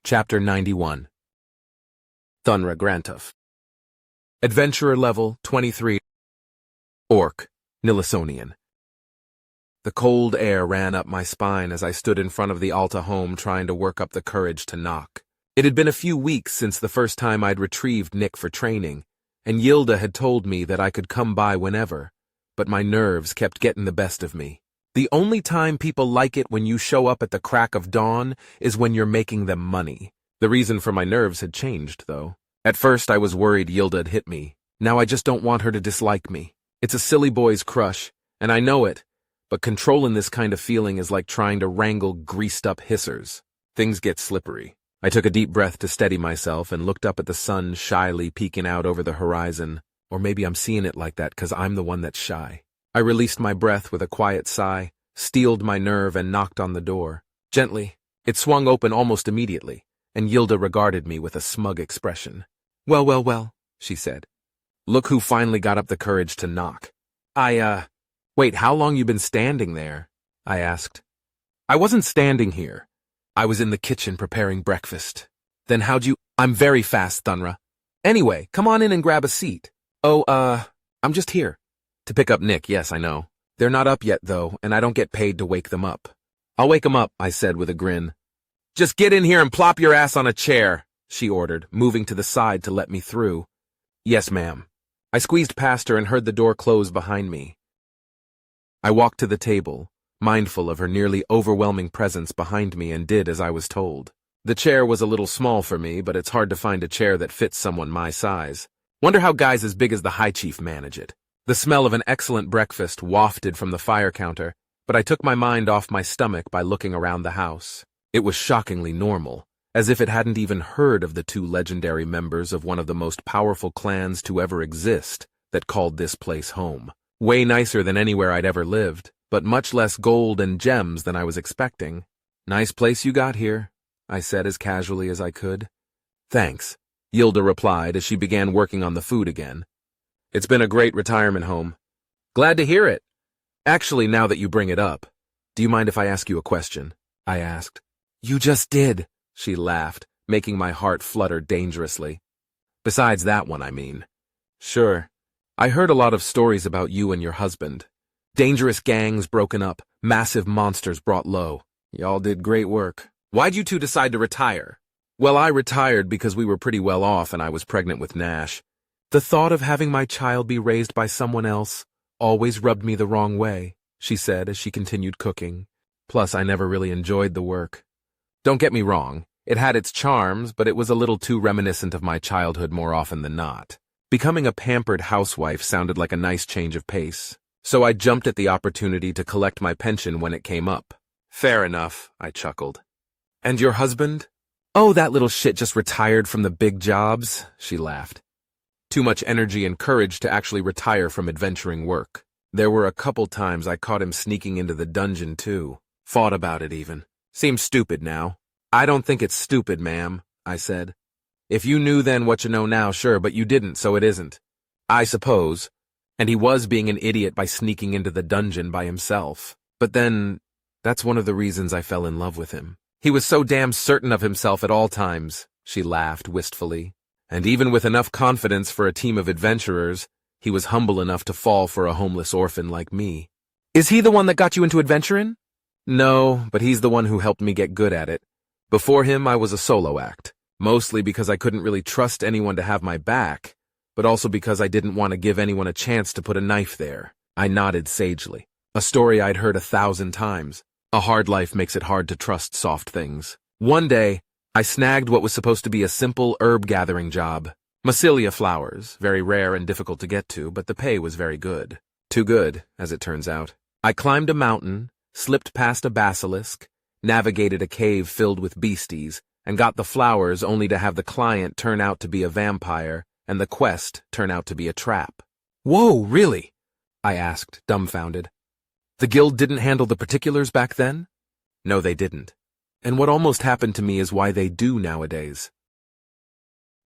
Chapter 91. Thunra Grantov. Adventurer level 23. Orc, Nilisonian. The cold air ran up my spine as I stood in front of the Alta home trying to work up the courage to knock. It had been a few weeks since the first time I'd retrieved Nick for training, and Yilda had told me that I could come by whenever, but my nerves kept getting the best of me. The only time people like it when you show up at the crack of dawn is when you're making them money. The reason for my nerves had changed, though. At first I was worried Yilda'd hit me. Now I just don't want her to dislike me. It's a silly boy's crush, and I know it, but controlling this kind of feeling is like trying to wrangle greased-up hissers. Things get slippery. I took a deep breath to steady myself and looked up at the sun shyly peeking out over the horizon. Or maybe I'm seeing it like that because I'm the one that's shy. I released my breath with a quiet sigh, steeled my nerve, and knocked on the door. Gently, it swung open almost immediately, and Yilda regarded me with a smug expression. Well, she said. Look who finally got up the courage to knock. Wait, how long you been standing there? I asked. I wasn't standing here. I was in the kitchen preparing breakfast. Then how'd you— I'm very fast, Thunra. Anyway, come on in and grab a seat. I'm just here. To pick up Nick, yes, I know. They're not up yet, though, and I don't get paid to wake them up. I'll wake them up, I said with a grin. Just get in here and plop your ass on a chair, she ordered, moving to the side to let me through. Yes, ma'am. I squeezed past her and heard the door close behind me. I walked to the table, mindful of her nearly overwhelming presence behind me, and did as I was told. The chair was a little small for me, but it's hard to find a chair that fits someone my size. Wonder how guys as big as the High Chief manage it. The smell of an excellent breakfast wafted from the fire counter, but I took my mind off my stomach by looking around the house. It was shockingly normal, as if it hadn't even heard of the two legendary members of one of the most powerful clans to ever exist that called this place home. Way nicer than anywhere I'd ever lived, but much less gold and gems than I was expecting. Nice place you got here, I said as casually as I could. Thanks, Yilda replied as she began working on the food again. It's been a great retirement home. Glad to hear it. Actually, now that you bring it up, do you mind if I ask you a question? I asked. You just did, she laughed, making my heart flutter dangerously. Besides that one, I mean. Sure. I heard a lot of stories about you and your husband. Dangerous gangs broken up, massive monsters brought low. Y'all did great work. Why'd you two decide to retire? Well, I retired because we were pretty well off and I was pregnant with Nash. The thought of having my child be raised by someone else always rubbed me the wrong way, she said as she continued cooking. Plus, I never really enjoyed the work. Don't get me wrong, it had its charms, but it was a little too reminiscent of my childhood more often than not. Becoming a pampered housewife sounded like a nice change of pace, so I jumped at the opportunity to collect my pension when it came up. Fair enough, I chuckled. And your husband? Oh, that little shit just retired from the big jobs, she laughed. Too much energy and courage to actually retire from adventuring work. There were a couple times I caught him sneaking into the dungeon, too. Fought about it, even. Seems stupid now. I don't think it's stupid, ma'am, I said. If you knew then what you know now, sure, but you didn't, so it isn't. I suppose. And he was being an idiot by sneaking into the dungeon by himself. But then, that's one of the reasons I fell in love with him. He was so damn certain of himself at all times, she laughed wistfully. And even with enough confidence for a team of adventurers, he was humble enough to fall for a homeless orphan like me. Is he the one that got you into adventuring? No, but he's the one who helped me get good at it. Before him, I was a solo act, mostly because I couldn't really trust anyone to have my back, but also because I didn't want to give anyone a chance to put a knife there. I nodded sagely. A story I'd heard 1,000 times. A hard life makes it hard to trust soft things. One day, I snagged what was supposed to be a simple herb-gathering job. Massilia flowers, very rare and difficult to get to, but the pay was very good. Too good, as it turns out. I climbed a mountain, slipped past a basilisk, navigated a cave filled with beasties, and got the flowers only to have the client turn out to be a vampire and the quest turn out to be a trap. Whoa, really? I asked, dumbfounded. The guild didn't handle the particulars back then? No, they didn't. And what almost happened to me is why they do nowadays.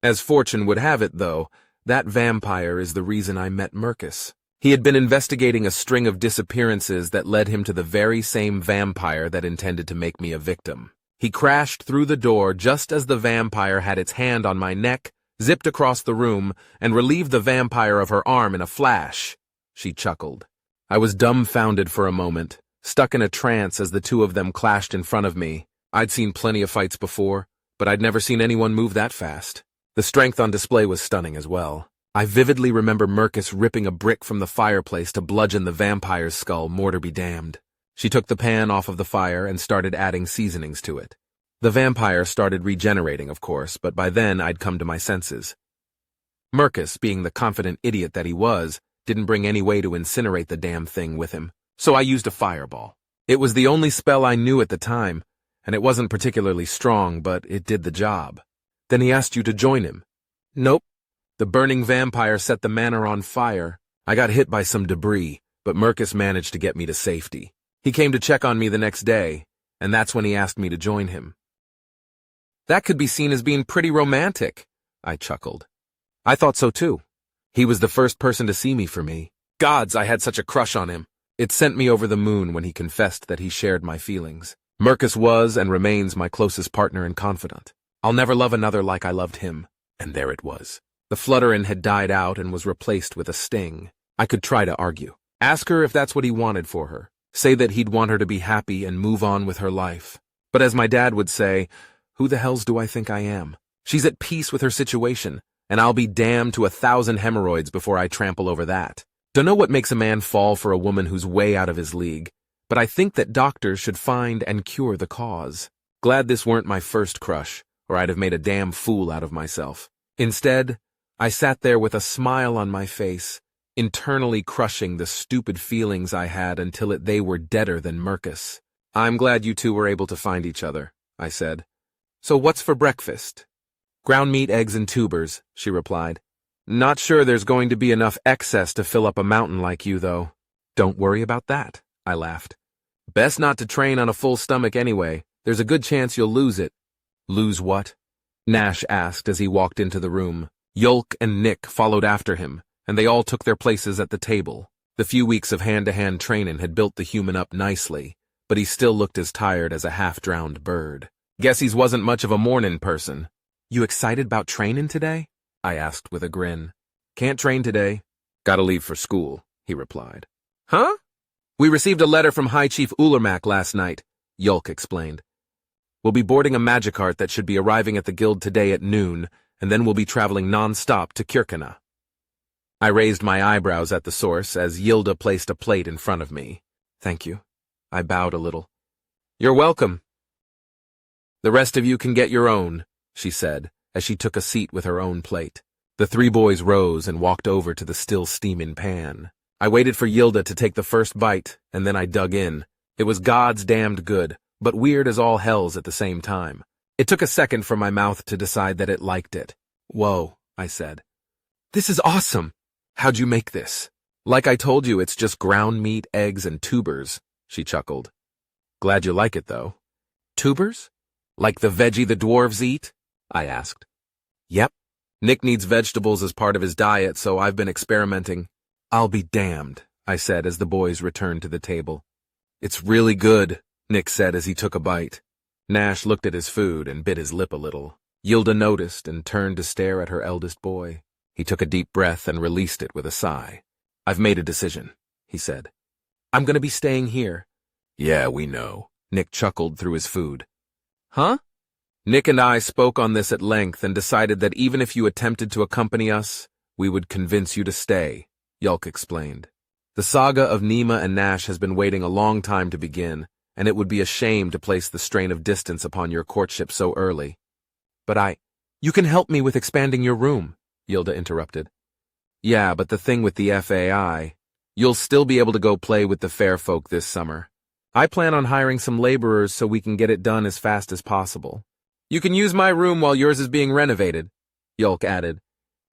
As fortune would have it, though, that vampire is the reason I met Mercus. He had been investigating a string of disappearances that led him to the very same vampire that intended to make me a victim. He crashed through the door just as the vampire had its hand on my neck, zipped across the room, and relieved the vampire of her arm in a flash. She chuckled. I was dumbfounded for a moment, stuck in a trance as the two of them clashed in front of me. I'd seen plenty of fights before, but I'd never seen anyone move that fast. The strength on display was stunning as well. I vividly remember Mercus ripping a brick from the fireplace to bludgeon the vampire's skull, mortar be damned. She took the pan off of the fire and started adding seasonings to it. The vampire started regenerating, of course, but by then I'd come to my senses. Mercus, being the confident idiot that he was, didn't bring any way to incinerate the damn thing with him, so I used a fireball. It was the only spell I knew at the time, and it wasn't particularly strong, but it did the job. Then he asked you to join him. Nope. The burning vampire set the manor on fire. I got hit by some debris, but Mercus managed to get me to safety. He came to check on me the next day, and that's when he asked me to join him. That could be seen as being pretty romantic, I chuckled. I thought so too. He was the first person to see me for me. Gods, I had such a crush on him. It sent me over the moon when he confessed that he shared my feelings. Mercus was and remains my closest partner and confidant. I'll never love another like I loved him. And there it was. The flutterin' had died out and was replaced with a sting. I could try to argue. Ask her if that's what he wanted for her. Say that he'd want her to be happy and move on with her life. But as my dad would say, who the hells do I think I am? She's at peace with her situation, and I'll be damned to 1,000 hemorrhoids before I trample over that. Dunno what makes a man fall for a woman who's way out of his league, but I think that doctors should find and cure the cause. Glad this weren't my first crush, or I'd have made a damn fool out of myself. Instead, I sat there with a smile on my face, internally crushing the stupid feelings I had until they were deader than Mercus. I'm glad you two were able to find each other, I said. So what's for breakfast? Ground meat, eggs, and tubers, she replied. Not sure there's going to be enough excess to fill up a mountain like you, though. Don't worry about that, I laughed. Best not to train on a full stomach anyway. There's a good chance you'll lose it. Lose what? Nash asked as he walked into the room. Yulk and Nick followed after him, and they all took their places at the table. The few weeks of hand-to-hand training had built the human up nicely, but he still looked as tired as a half-drowned bird. Guess he wasn't much of a mornin' person. You excited about trainin' today? I asked with a grin. Can't train today. Gotta leave for school, he replied. Huh? We received a letter from High Chief Ulermak last night, Yulk explained. We'll be boarding a Magicart that should be arriving at the guild today at noon, and then we'll be traveling non-stop to Kirkana. I raised my eyebrows at the source as Yilda placed a plate in front of me. Thank you. I bowed a little. You're welcome. The rest of you can get your own, she said, as she took a seat with her own plate. The three boys rose and walked over to the still steaming pan. I waited for Yilda to take the first bite, and then I dug in. It was God's damned good, but weird as all hells at the same time. It took a second for my mouth to decide that it liked it. Whoa, I said. This is awesome. How'd you make this? Like I told you, it's just ground meat, eggs, and tubers, she chuckled. Glad you like it, though. Tubers? Like the veggie the dwarves eat? I asked. Yep. Nick needs vegetables as part of his diet, so I've been experimenting. I'll be damned, I said as the boys returned to the table. It's really good, Nick said as he took a bite. Nash looked at his food and bit his lip a little. Yilda noticed and turned to stare at her eldest boy. He took a deep breath and released it with a sigh. I've made a decision, he said. I'm going to be staying here. Yeah, we know, Nick chuckled through his food. Huh? Nick and I spoke on this at length and decided that even if you attempted to accompany us, we would convince you to stay, Yulk explained. The saga of Nima and Nash has been waiting a long time to begin, and it would be a shame to place the strain of distance upon your courtship so early. But you can help me with expanding your room, Yilda interrupted. Yeah, but the thing with the FAI, you'll still be able to go play with the fair folk this summer. I plan on hiring some laborers so we can get it done as fast as possible. You can use my room while yours is being renovated, Yulk added.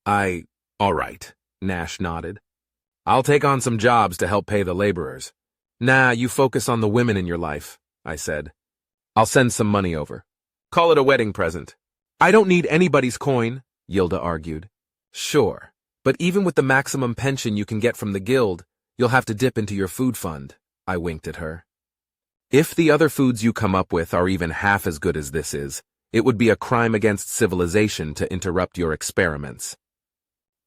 All right, Nash nodded. I'll take on some jobs to help pay the laborers. Nah, you focus on the women in your life, I said. I'll send some money over. Call it a wedding present. I don't need anybody's coin, Yilda argued. Sure, but even with the maximum pension you can get from the guild, you'll have to dip into your food fund, I winked at her. If the other foods you come up with are even half as good as this is, it would be a crime against civilization to interrupt your experiments.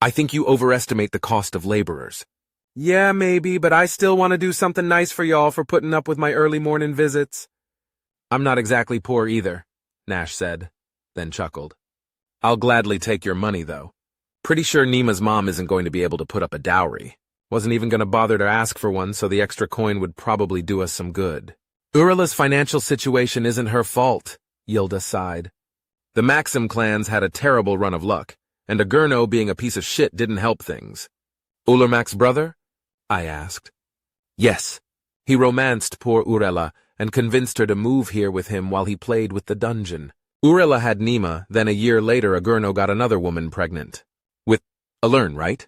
I think you overestimate the cost of laborers. Yeah, maybe, but I still want to do something nice for y'all for putting up with my early morning visits. I'm not exactly poor either, Nash said, then chuckled. I'll gladly take your money, though. Pretty sure Nima's mom isn't going to be able to put up a dowry. Wasn't even going to bother to ask for one, so the extra coin would probably do us some good. Urila's financial situation isn't her fault, Yilda sighed. The Maxim clans had a terrible run of luck, and Agurno being a piece of shit didn't help things. Ulermak's brother? I asked. Yes. He romanced poor Urela and convinced her to move here with him while he played with the dungeon. Urela had Nima, then a year later Agurno got another woman pregnant. With Alern, right?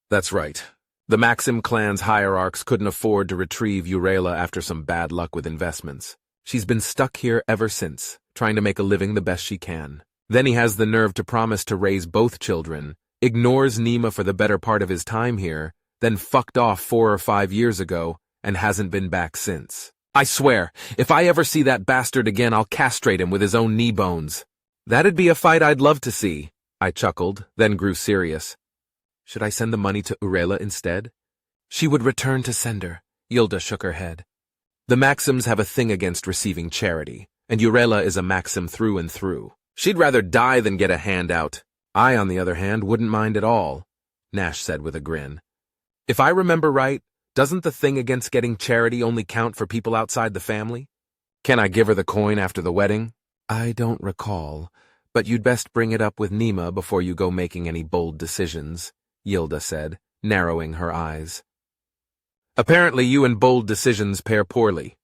That's right. The Maxim clan's hierarchs couldn't afford to retrieve Urela after some bad luck with investments. She's been stuck here ever since, trying to make a living the best she can. Then he has the nerve to promise to raise both children, ignores Nima for the better part of his time here, then fucked off 4 or 5 years ago and hasn't been back since. I swear, if I ever see that bastard again, I'll castrate him with his own knee bones. That'd be a fight I'd love to see, I chuckled, then grew serious. Should I send the money to Urela instead? She would return to sender. Yilda shook her head. The Maxims have a thing against receiving charity, and Urela is a Maxim through and through. She'd rather die than get a handout. I, on the other hand, wouldn't mind at all, Nash said with a grin. If I remember right, doesn't the thing against getting charity only count for people outside the family? Can I give her the coin after the wedding? I don't recall, but you'd best bring it up with Nima before you go making any bold decisions, Yilda said, narrowing her eyes. Apparently you and bold decisions pair poorly.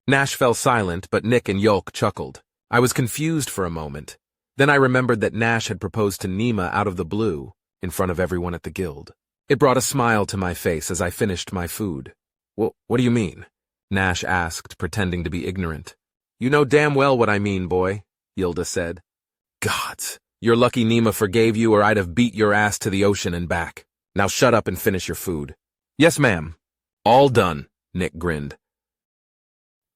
Nash fell silent, but Nick and Yolk chuckled. I was confused for a moment. Then I remembered that Nash had proposed to Nima out of the blue, in front of everyone at the guild. It brought a smile to my face as I finished my food. What do you mean? Nash asked, pretending to be ignorant. You know damn well what I mean, boy, Yilda said. Gods, you're lucky Nima forgave you or I'd have beat your ass to the ocean and back. Now shut up and finish your food. Yes, ma'am. All done, Nick grinned.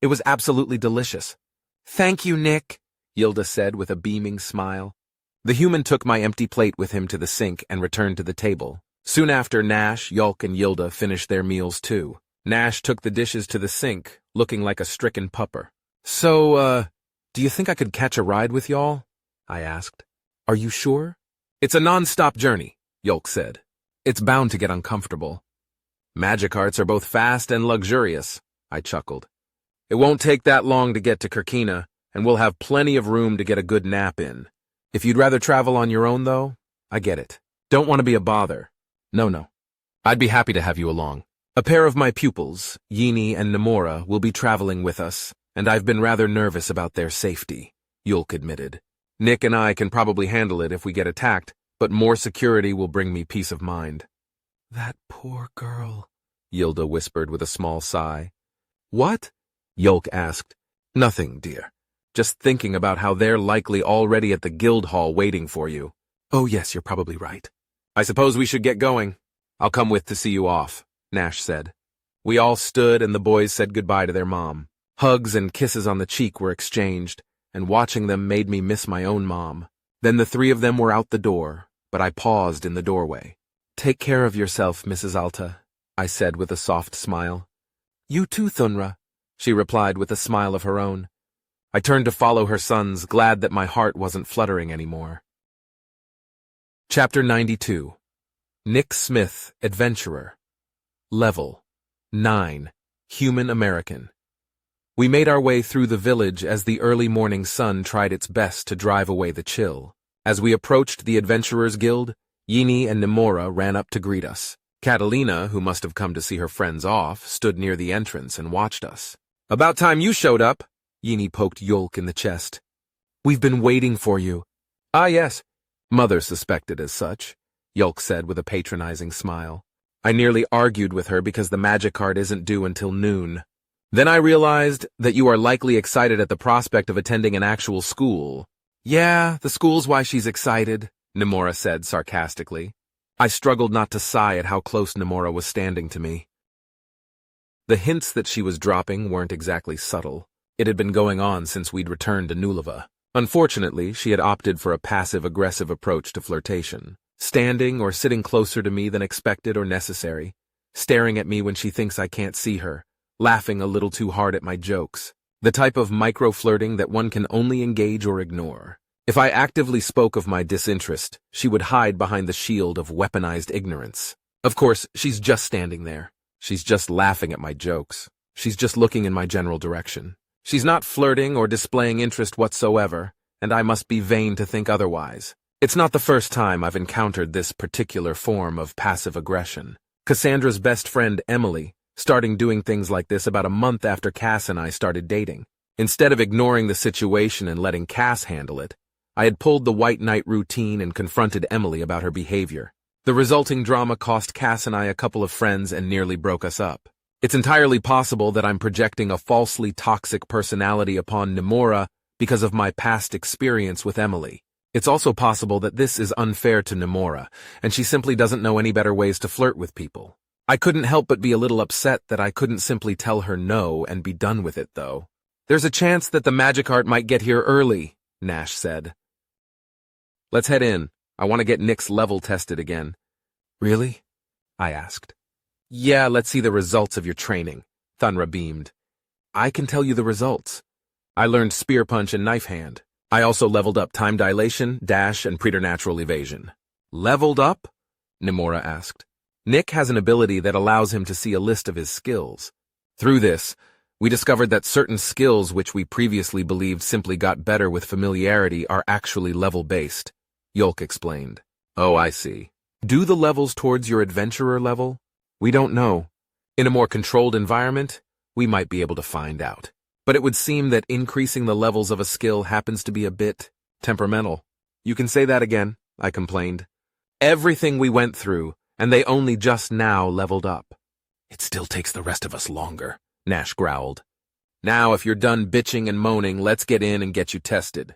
It was absolutely delicious. Thank you, Nick, Yilda said with a beaming smile. The human took my empty plate with him to the sink and returned to the table. Soon after, Nash, Yolk, and Yilda finished their meals too. Nash took the dishes to the sink, looking like a stricken pupper. So, do you think I could catch a ride with y'all? I asked. Are you sure? It's a non-stop journey, Yolk said. It's bound to get uncomfortable. Magic arts are both fast and luxurious, I chuckled. It won't take that long to get to Kirkina, and we'll have plenty of room to get a good nap in. If you'd rather travel on your own, though, I get it. Don't want to be a bother. No. I'd be happy to have you along. A pair of my pupils, Yini and Namora, will be traveling with us, and I've been rather nervous about their safety, Yulk admitted. Nick and I can probably handle it if we get attacked, but more security will bring me peace of mind. That poor girl, Yilda whispered with a small sigh. What? Yolk asked. Nothing, dear. Just thinking about how they're likely already at the guild hall waiting for you. Oh yes, you're probably right. I suppose we should get going. I'll come with to see you off, Nash said. We all stood and the boys said goodbye to their mom. Hugs and kisses on the cheek were exchanged, and watching them made me miss my own mom. Then the 3 of them were out the door, but I paused in the doorway. Take care of yourself, Mrs. Alta, I said with a soft smile. You too, Thunra, she replied with a smile of her own. I turned to follow her sons, glad that my heart wasn't fluttering anymore. Chapter 92. Nick Smith, Adventurer. Level 9. Human American. We made our way through the village as the early morning sun tried its best to drive away the chill. As we approached the Adventurers Guild, Yini and Namora ran up to greet us. Catalina, who must have come to see her friends off, stood near the entrance and watched us. About time you showed up, Yini poked Yolk in the chest. We've been waiting for you. Ah, yes. Mother suspected as such, Yolk said with a patronizing smile. I nearly argued with her because the magic card isn't due until noon. Then I realized that you are likely excited at the prospect of attending an actual school. Yeah, the school's why she's excited, Namora said sarcastically. I struggled not to sigh at how close Namora was standing to me. The hints that she was dropping weren't exactly subtle. It had been going on since we'd returned to Nulava. Unfortunately, she had opted for a passive-aggressive approach to flirtation, standing or sitting closer to me than expected or necessary, staring at me when she thinks I can't see her, laughing a little too hard at my jokes. The type of micro-flirting that one can only engage or ignore. If I actively spoke of my disinterest, she would hide behind the shield of weaponized ignorance. Of course, she's just standing there. She's just laughing at my jokes. She's just looking in my general direction. She's not flirting or displaying interest whatsoever, and I must be vain to think otherwise. It's not the first time I've encountered this particular form of passive aggression. Cassandra's best friend, Emily, starting doing things like this about a month after Cass and I started dating. Instead of ignoring the situation and letting Cass handle it, I had pulled the white knight routine and confronted Emily about her behavior. The resulting drama cost Cass and I a couple of friends and nearly broke us up. It's entirely possible that I'm projecting a falsely toxic personality upon Nemora because of my past experience with Emily. It's also possible that this is unfair to Nemora, and she simply doesn't know any better ways to flirt with people. I couldn't help but be a little upset that I couldn't simply tell her no and be done with it, though. "There's a chance that the magic art might get here early," Nash said. "Let's head in. I want to get Nick's level tested again." "Really?" I asked. "Yeah, let's see the results of your training," Thunra beamed. "I can tell you the results. I learned spear punch and knife hand. I also leveled up time dilation, dash, and preternatural evasion." "Leveled up?" Nemora asked. "Nick has an ability that allows him to see a list of his skills. Through this, we discovered that certain skills which we previously believed simply got better with familiarity are actually level-based," Yolk explained. "Oh, I see. Do the levels towards your adventurer level? We don't know. In a more controlled environment, we might be able to find out. But it would seem that increasing the levels of a skill happens to be a bit temperamental." "You can say that again," I complained. "Everything we went through, and they only just now leveled up." "It still takes the rest of us longer," Nash growled. "Now, if you're done bitching and moaning, let's get in and get you tested."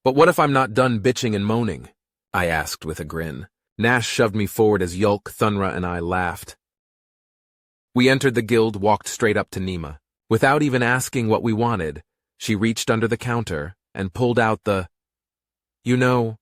"But what if I'm not done bitching and moaning?" I asked with a grin. Nash shoved me forward as Yulk, Thunra, and I laughed. We entered the guild, walked straight up to Nima. Without even asking what we wanted, she reached under the counter and pulled out the... "You know,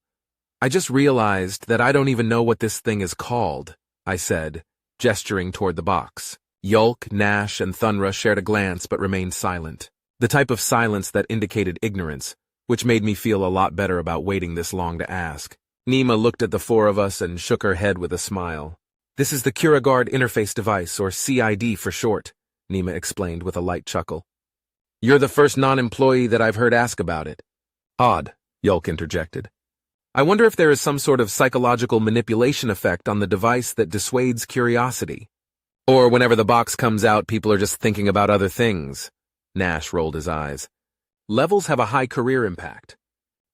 I just realized that I don't even know what this thing is called," I said, gesturing toward the box. Yulk, Nash, and Thunra shared a glance but remained silent. The type of silence that indicated ignorance, which made me feel a lot better about waiting this long to ask. Nima looked at the four of us and shook her head with a smile. "This is the Kuragard Interface Device, or CID for short," Nima explained with a light chuckle. "You're the first non-employee that I've heard ask about it." "Odd," Yulk interjected. "I wonder if there is some sort of psychological manipulation effect on the device that dissuades curiosity. Or whenever the box comes out, people are just thinking about other things." Nash rolled his eyes. "Levels have a high career impact.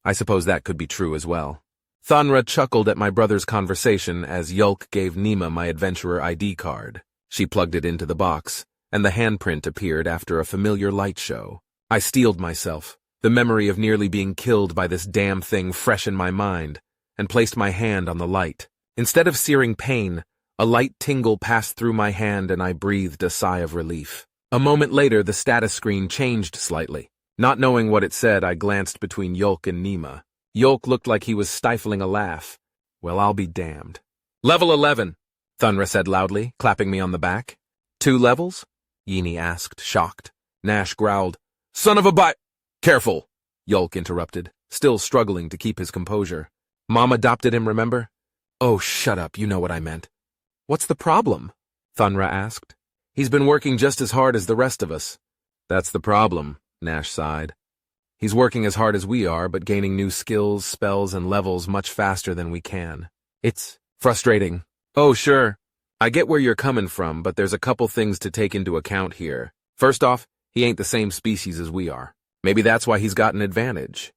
I suppose that could be true as well." Thunra chuckled at my brother's conversation as Yulk gave Nima my adventurer ID card. She plugged it into the box, and the handprint appeared after a familiar light show. I steeled myself, the memory of nearly being killed by this damn thing fresh in my mind, and placed my hand on the light. Instead of searing pain, a light tingle passed through my hand and I breathed a sigh of relief. A moment later, the status screen changed slightly. Not knowing what it said, I glanced between Yulk and Nima. Yulk looked like he was stifling a laugh. Well, I'll be damned. "Level 11, Thunra said loudly, clapping me on the back. "2 levels? Yini asked, shocked. Nash growled, "Son of a bi—" "Careful," Yulk interrupted, still struggling to keep his composure. "Mom adopted him, remember?" "Oh, shut up, you know what I meant." "What's the problem?" Thunra asked. "He's been working just as hard as the rest of us." "That's the problem," Nash sighed. "He's working as hard as we are, but gaining new skills, spells, and levels much faster than we can. It's frustrating." "Oh, sure. I get where you're coming from, but there's a couple things to take into account here. First off, he ain't the same species as we are. Maybe that's why he's got an advantage.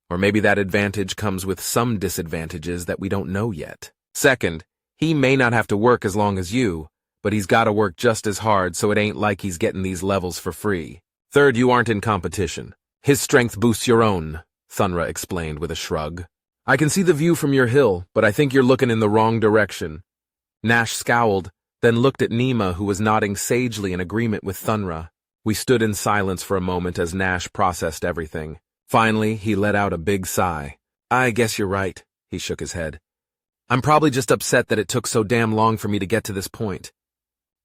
Or maybe that advantage comes with some disadvantages that we don't know yet. Second, he may not have to work as long as you, but he's got to work just as hard, so it ain't like he's getting these levels for free. Third, you aren't in competition. His strength boosts your own," Thunra explained with a shrug. "I can see the view from your hill, but I think you're looking in the wrong direction." Nash scowled, then looked at Nima, who was nodding sagely in agreement with Thunra. We stood in silence for a moment as Nash processed everything. Finally, he let out a big sigh. I guess you're right, he shook his head. I'm probably just upset that it took so damn long for me to get to this point.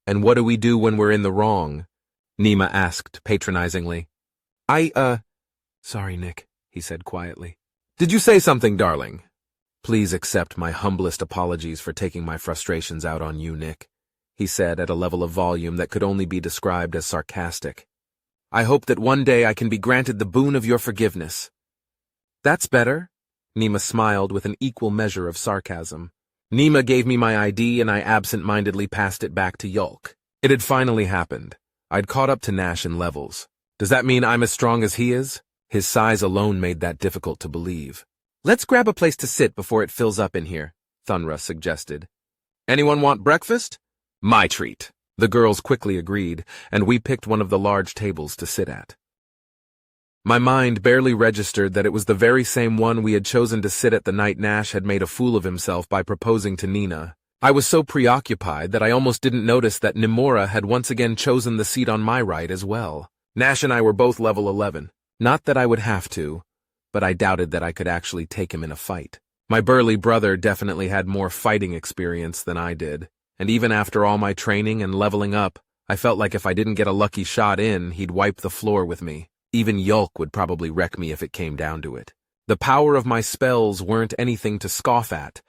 And what do we do when we're in the wrong? Nima asked patronizingly. Sorry, Nick, he said quietly. Did you say something, darling? Please accept my humblest apologies for taking my frustrations out on you, Nick, he said at a level of volume that could only be described as sarcastic. I hope that one day I can be granted the boon of your forgiveness. That's better, Nima smiled with an equal measure of sarcasm. Nima gave me my ID and I absent-mindedly passed it back to Yulk. It had finally happened. I'd caught up to Nash in levels. Does that mean I'm as strong as he is? His size alone made that difficult to believe. Let's grab a place to sit before it fills up in here, Thunra suggested. Anyone want breakfast? My treat. The girls quickly agreed, and we picked one of the large tables to sit at. My mind barely registered that it was the very same one we had chosen to sit at the night Nash had made a fool of himself by proposing to Nina. I was so preoccupied that I almost didn't notice that Nimura had once again chosen the seat on my right as well. Nash and I were both level 11. Not that I would have to, but I doubted that I could actually take him in a fight. My burly brother definitely had more fighting experience than I did, and even after all my training and leveling up, I felt like if I didn't get a lucky shot in, he'd wipe the floor with me. Even Yulk would probably wreck me if it came down to it. The power of my spells weren't anything to scoff at,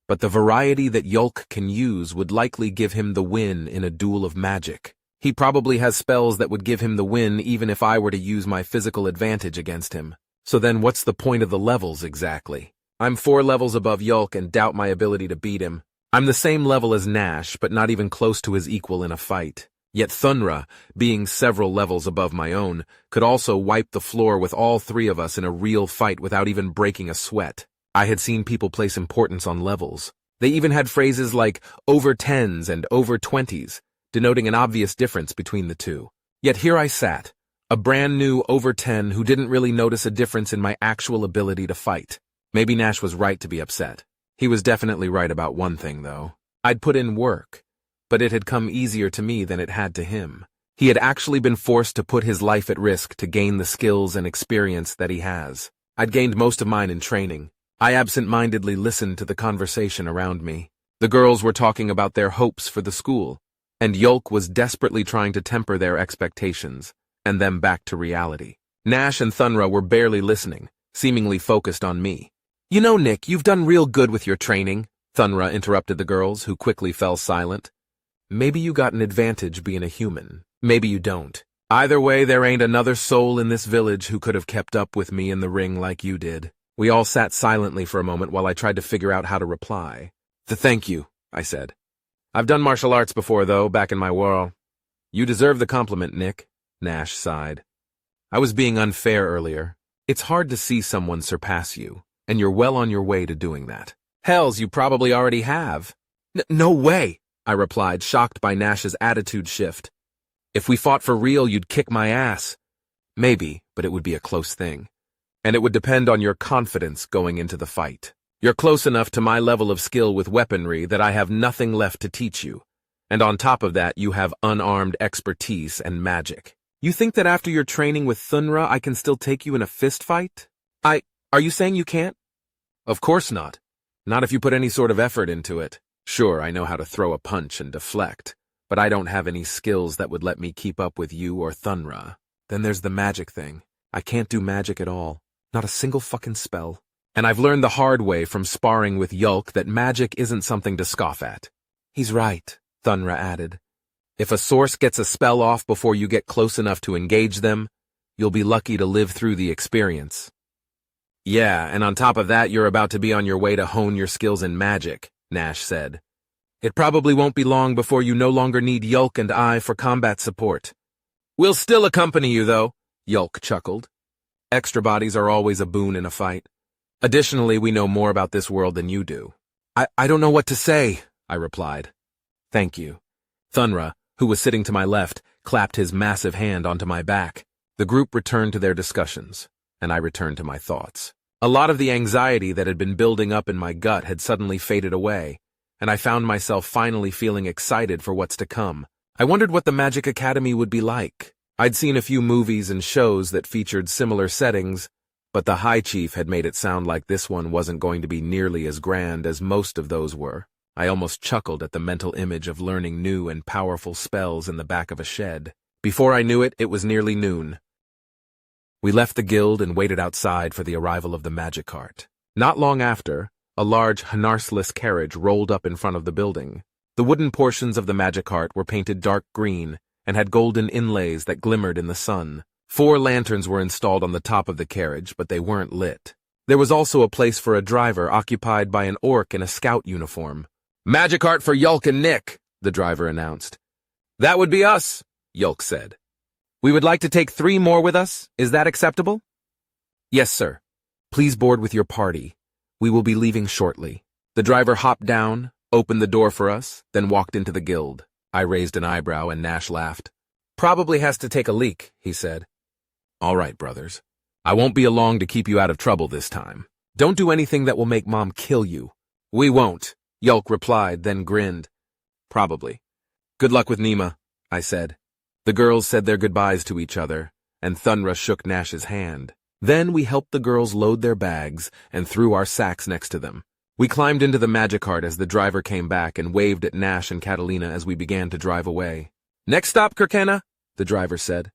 but the variety that Yulk can use would likely give him the win in a duel of magic. He probably has spells that would give him the win even if I were to use my physical advantage against him. So then what's the point of the levels exactly? I'm 4 levels above Yulk and doubt my ability to beat him. I'm the same level as Nash, but not even close to his equal in a fight. Yet Thunra, being several levels above my own, could also wipe the floor with all 3 of us in a real fight without even breaking a sweat. I had seen people place importance on levels. They even had phrases like over 10s and over 20s, denoting an obvious difference between the two. Yet here I sat, a brand new over 10 who didn't really notice a difference in my actual ability to fight. Maybe Nash was right to be upset. He was definitely right about one thing, though. I'd put in work, but it had come easier to me than it had to him. He had actually been forced to put his life at risk to gain the skills and experience that he has. I'd gained most of mine in training. I absent-mindedly listened to the conversation around me. The girls were talking about their hopes for the school, and Yulk was desperately trying to temper their expectations, and them back to reality. Nash and Thunra were barely listening, seemingly focused on me. You know, Nick, you've done real good with your training, Thunra interrupted the girls, who quickly fell silent. Maybe you got an advantage being a human. Maybe you don't. Either way, there ain't another soul in this village who could have kept up with me in the ring like you did. We all sat silently for a moment while I tried to figure out how to reply. Thank you, I said. I've done martial arts before, though, back in my world. You deserve the compliment, Nick, Nash sighed. I was being unfair earlier. It's hard to see someone surpass you, and you're well on your way to doing that. Hells, you probably already have. No way, I replied, shocked by Nash's attitude shift. If we fought for real, you'd kick my ass. Maybe, but it would be a close thing. And it would depend on your confidence going into the fight. You're close enough to my level of skill with weaponry that I have nothing left to teach you. And on top of that, you have unarmed expertise and magic. You think that after your training with Thunra, I can still take you in a fist fight? Are you saying you can't? Of course not. Not if you put any sort of effort into it. Sure, I know how to throw a punch and deflect, but I don't have any skills that would let me keep up with you or Thunra. Then there's the magic thing. I can't do magic at all. Not a single fucking spell. And I've learned the hard way from sparring with Yulk that magic isn't something to scoff at. He's right, Thunra added. If a source gets a spell off before you get close enough to engage them, you'll be lucky to live through the experience. Yeah, and on top of that, you're about to be on your way to hone your skills in magic, Nash said. It probably won't be long before you no longer need Yulk and I for combat support. We'll still accompany you, though, Yulk chuckled. Extra bodies are always a boon in a fight. Additionally, we know more about this world than you do. I don't know what to say, I replied. Thank you. Thunra, who was sitting to my left, clapped his massive hand onto my back. The group returned to their discussions, and I returned to my thoughts. A lot of the anxiety that had been building up in my gut had suddenly faded away, and I found myself finally feeling excited for what's to come. I wondered what the Magic Academy would be like. I'd seen a few movies and shows that featured similar settings, but the High Chief had made it sound like this one wasn't going to be nearly as grand as most of those were. I almost chuckled at the mental image of learning new and powerful spells in the back of a shed. Before I knew it, it was nearly noon. We left the guild and waited outside for the arrival of the magic cart. Not long after, a large harness-less carriage rolled up in front of the building. The wooden portions of the magic cart were painted dark green and had golden inlays that glimmered in the sun. 4 lanterns were installed on the top of the carriage, but they weren't lit. There was also a place for a driver occupied by an orc in a scout uniform. "Magic cart for Yulk and Nick," the driver announced. "That would be us," Yulk said. "We would like to take 3 more with us. Is that acceptable?" "Yes, sir. Please board with your party. We will be leaving shortly." The driver hopped down, opened the door for us, then walked into the guild. I raised an eyebrow and Nash laughed. "Probably has to take a leak," he said. "All right, brothers. I won't be along to keep you out of trouble this time. Don't do anything that will make Mom kill you." "We won't," Yulk replied, then grinned. "Probably. Good luck with Nima," I said. The girls said their goodbyes to each other, and Thunra shook Nash's hand. Then we helped the girls load their bags and threw our sacks next to them. We climbed into the magic cart as the driver came back and waved at Nash and Catalina as we began to drive away. "Next stop, Kirkena," the driver said.